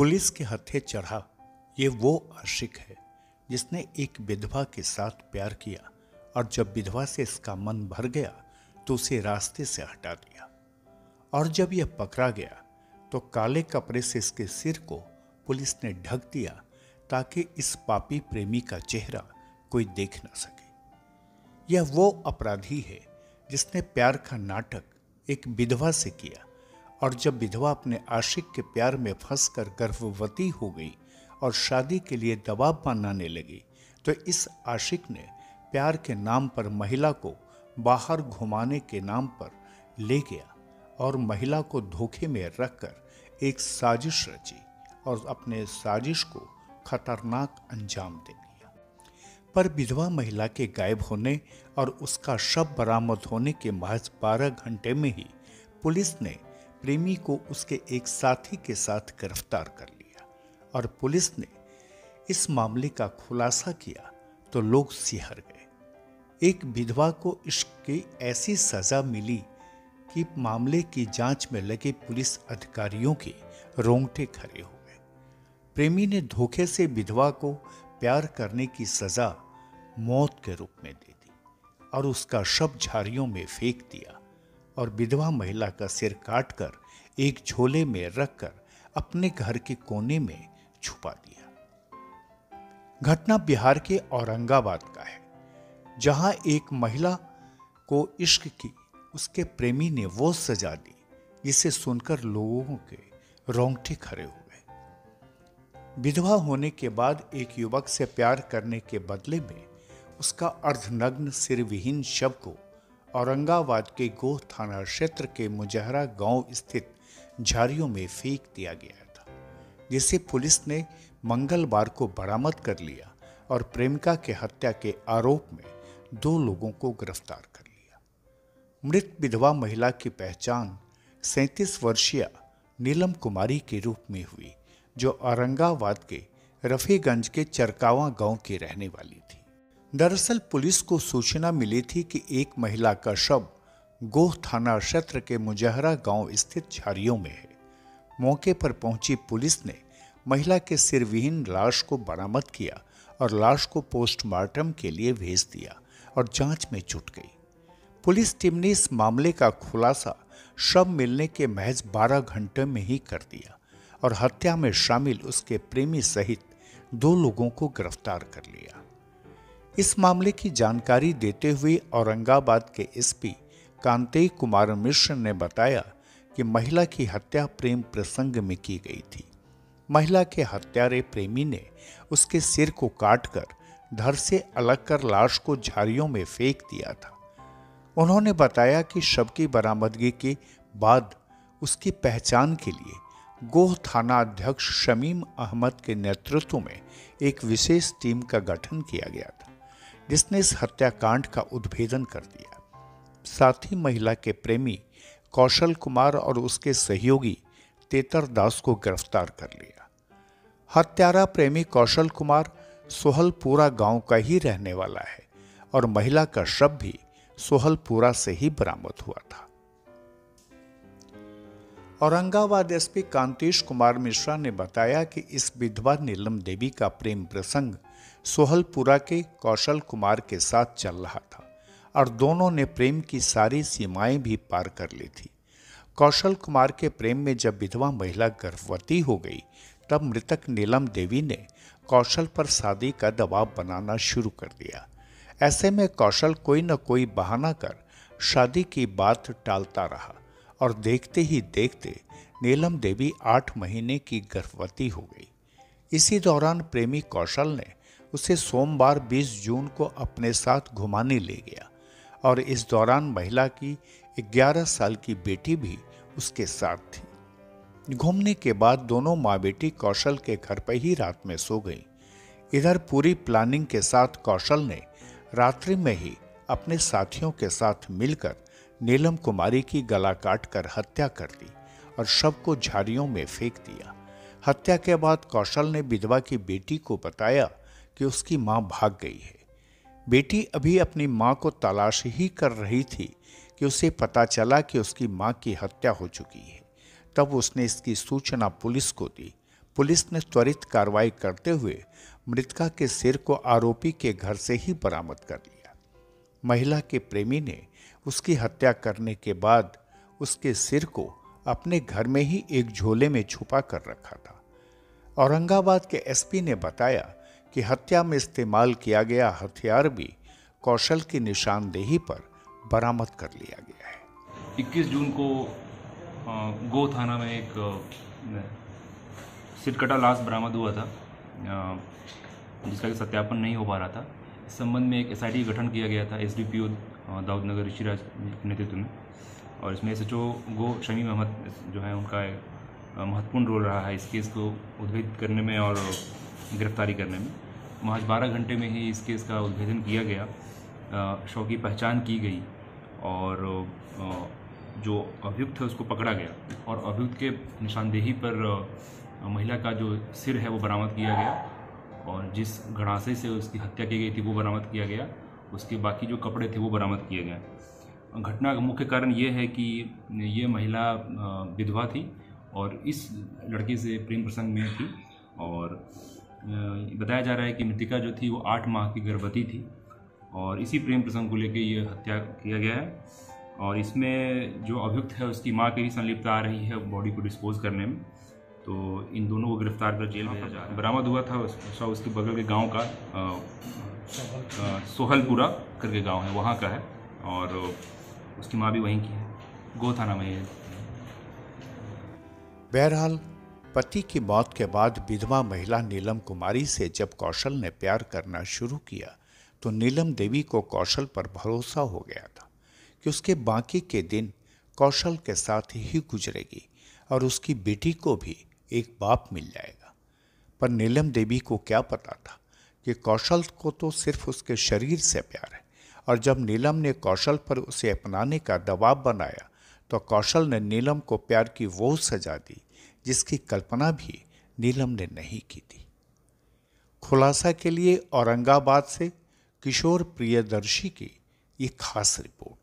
Police के हत्थे चढ़ा ये वो आशिक है जिसने एक विधवा के साथ प्यार किया और जब विधवा से इसका मन भर गया तो उसे रास्ते से हटा दिया। और जब यह पकड़ा गया तो काले कपड़े से इसके सिर को पुलिस ने ढक दिया ताकि इस पापी प्रेमी का चेहरा कोई देख न सके। यह वो अपराधी है जिसने प्यार का नाटक एक विधवा से किया और जब विधवा अपने आशिक के प्यार में फंसकर गर्भवती हो गई और शादी के लिए दबाव बनाने लगी तो इस आशिक ने प्यार के नाम पर महिला को बाहर घुमाने के नाम पर ले गया और महिला को धोखे में रखकर एक साजिश रची और अपने साजिश को खतरनाक अंजाम दे दिया। पर विधवा महिला के गायब होने और उसका शव बरामद होने के महज 12 घंटे में ही पुलिस ने प्रेमी को उसके एक साथी के साथ गिरफ्तार कर लिया और पुलिस ने इस मामले का खुलासा किया तो लोग सिहर गए। एक विधवा को इश्क की ऐसी सजा मिली कि मामले की जांच में लगे पुलिस अधिकारियों के रोंगटे खड़े हो गए। प्रेमी ने धोखे से विधवा को प्यार करने की सजा मौत के रूप में दे दी और उसका शव झाड़ियों में फेंक दिया और विधवा महिला का सिर काटकर एक झोले में रखकर अपने घर के कोने में छुपा दिया। घटना बिहार के औरंगाबाद का है, जहां एक महिला को इश्क की उसके प्रेमी ने वो सजा दी जिसे सुनकर लोगों के रोंगटे खड़े हो गए। विधवा होने के बाद एक युवक से प्यार करने के बदले में उसका अर्धनग्न सिरविहीन शव को औरंगाबाद के गोह थाना क्षेत्र के मुजहरा गांव स्थित झाड़ियों में फेंक दिया गया था, जिसे पुलिस ने मंगलवार को बरामद कर लिया और प्रेमिका के हत्या के आरोप में 2 लोगों को गिरफ्तार कर लिया। मृत विधवा महिला की पहचान 37 वर्षीय नीलम कुमारी के रूप में हुई, जो औरंगाबाद के रफीगंज के चरकावा गांव की रहने वाली थी। दरअसल पुलिस को सूचना मिली थी कि एक महिला का शव गोह थाना क्षेत्र के मुजहरा गांव स्थित झाड़ियों में है। मौके पर पहुंची पुलिस ने महिला के सिरविहीन लाश को बरामद किया और लाश को पोस्टमार्टम के लिए भेज दिया और जांच में जुट गई। पुलिस टीम ने इस मामले का खुलासा शव मिलने के महज 12 घंटे में ही कर दिया और हत्या में शामिल उसके प्रेमी सहित 2 लोगों को गिरफ्तार कर लिया। इस मामले की जानकारी देते हुए औरंगाबाद के एसपी कांतेय कुमार मिश्र ने बताया कि महिला की हत्या प्रेम प्रसंग में की गई थी। महिला के हत्यारे प्रेमी ने उसके सिर को काटकर धड़ से अलग कर लाश को झाड़ियों में फेंक दिया था। उन्होंने बताया कि शव की बरामदगी के बाद उसकी पहचान के लिए गोह थाना अध्यक्ष शमीम अहमद के नेतृत्व में एक विशेष टीम का गठन किया गया था, जिसने इस हत्याकांड का उद्भेदन कर दिया। साथ ही महिला के प्रेमी कौशल कुमार और उसके सहयोगी तेतर दास को गिरफ्तार कर लिया। हत्यारा प्रेमी कौशल कुमार सोहलपुरा गांव का ही रहने वाला है और महिला का शव भी सोहलपुरा से ही बरामद हुआ था। औरंगाबाद एसपी कांतेश कुमार मिश्रा ने बताया कि इस विधवा नीलम देवी का प्रेम प्रसंग सोहलपुरा के कौशल कुमार के साथ चल रहा था और दोनों ने प्रेम की सारी सीमाएं भी पार कर ली थी। कौशल कुमार के प्रेम में जब विधवा महिला गर्भवती हो गई तब मृतक नीलम देवी ने कौशल पर शादी का दबाव बनाना शुरू कर दिया। ऐसे में कौशल कोई न कोई बहाना कर शादी की बात टालता रहा और देखते ही देखते नीलम देवी 8 महीने की गर्भवती हो गई। इसी दौरान प्रेमी कौशल ने उसे सोमवार 20 जून को अपने साथ घुमाने ले गया और इस दौरान महिला की 11 साल की बेटी भी उसके साथ थी। घूमने के बाद दोनों माँ बेटी कौशल के घर पर ही रात में सो गई। इधर पूरी प्लानिंग के साथ कौशल ने रात्रि में ही अपने साथियों के साथ मिलकर नीलम कुमारी की गला काटकर हत्या कर दी और शव को झाड़ियों में फेंक दिया। हत्या के बाद कौशल ने विधवा की बेटी को बताया कि उसकी मां भाग गई है। बेटी अभी अपनी मां को तलाश ही कर रही थी कि उसे पता चला कि उसकी मां की हत्या हो चुकी है। तब उसने इसकी सूचना पुलिस को दी। पुलिस ने त्वरित कार्रवाई करते हुए मृतका के सिर को आरोपी के घर से ही बरामद कर लिया। महिला के प्रेमी ने उसकी हत्या करने के बाद उसके सिर को अपने घर में ही एक झोले में छुपा कर रखा था। औरंगाबाद के एसपी ने बताया कि हत्या में इस्तेमाल किया गया हथियार भी कौशल की निशानदेही पर बरामद कर लिया गया है। 21 जून को गो थाना में एक सिरकटा लाश बरामद हुआ था, जिसका कि सत्यापन नहीं हो पा रहा था। इस संबंध में एक एसआईटी गठन किया गया था एसडीपीओ दाऊदनगर ऋषिराज के नेतृत्व में, और इसमें एसएचओ गो शमी अहमद जो है उनका महत्वपूर्ण रोल रहा है इस केस को उद्भेद करने में और गिरफ्तारी करने में। महज 12 घंटे में ही इस केस का उद्भेदन किया गया, शव की पहचान की गई और जो अभियुक्त है उसको पकड़ा गया और अभियुक्त के निशानदेही पर महिला का जो सिर है वो बरामद किया गया और जिस गड़ासे से उसकी हत्या की गई थी वो बरामद किया गया। उसके बाकी जो कपड़े थे वो बरामद किए गए। घटना का मुख्य कारण ये है कि ये महिला विधवा थी और इस लड़के से प्रेम प्रसंग में थी और बताया जा रहा है कि मृतिका जो थी वो 8 माह की गर्भवती थी और इसी प्रेम प्रसंग को लेकर ये हत्या किया गया है। और इसमें जो अभियुक्त है उसकी माँ की भी संलिप्तता आ रही है बॉडी को डिस्पोज करने में, तो इन दोनों को गिरफ्तार कर जेल भेजा जा रहा है। बरामद हुआ था शव उसके बगल के गांव का, सोहलपुरा करके गांव है वहाँ का है और उसकी माँ भी वहीं की है, गो थाना में है। बहरहाल पति की मौत के बाद विधवा महिला नीलम कुमारी से जब कौशल ने प्यार करना शुरू किया तो नीलम देवी को कौशल पर भरोसा हो गया था कि उसके बाकी के दिन कौशल के साथ ही गुजरेगी और उसकी बेटी को भी एक बाप मिल जाएगा। पर नीलम देवी को क्या पता था कि कौशल को तो सिर्फ उसके शरीर से प्यार है, और जब नीलम ने कौशल पर उसे अपनाने का दबाव बनाया तो कौशल ने नीलम को प्यार की वो सजा दी जिसकी कल्पना भी नीलम ने नहीं की थी। खुलासा के लिए औरंगाबाद से किशोर प्रियदर्शी की ये खास रिपोर्ट।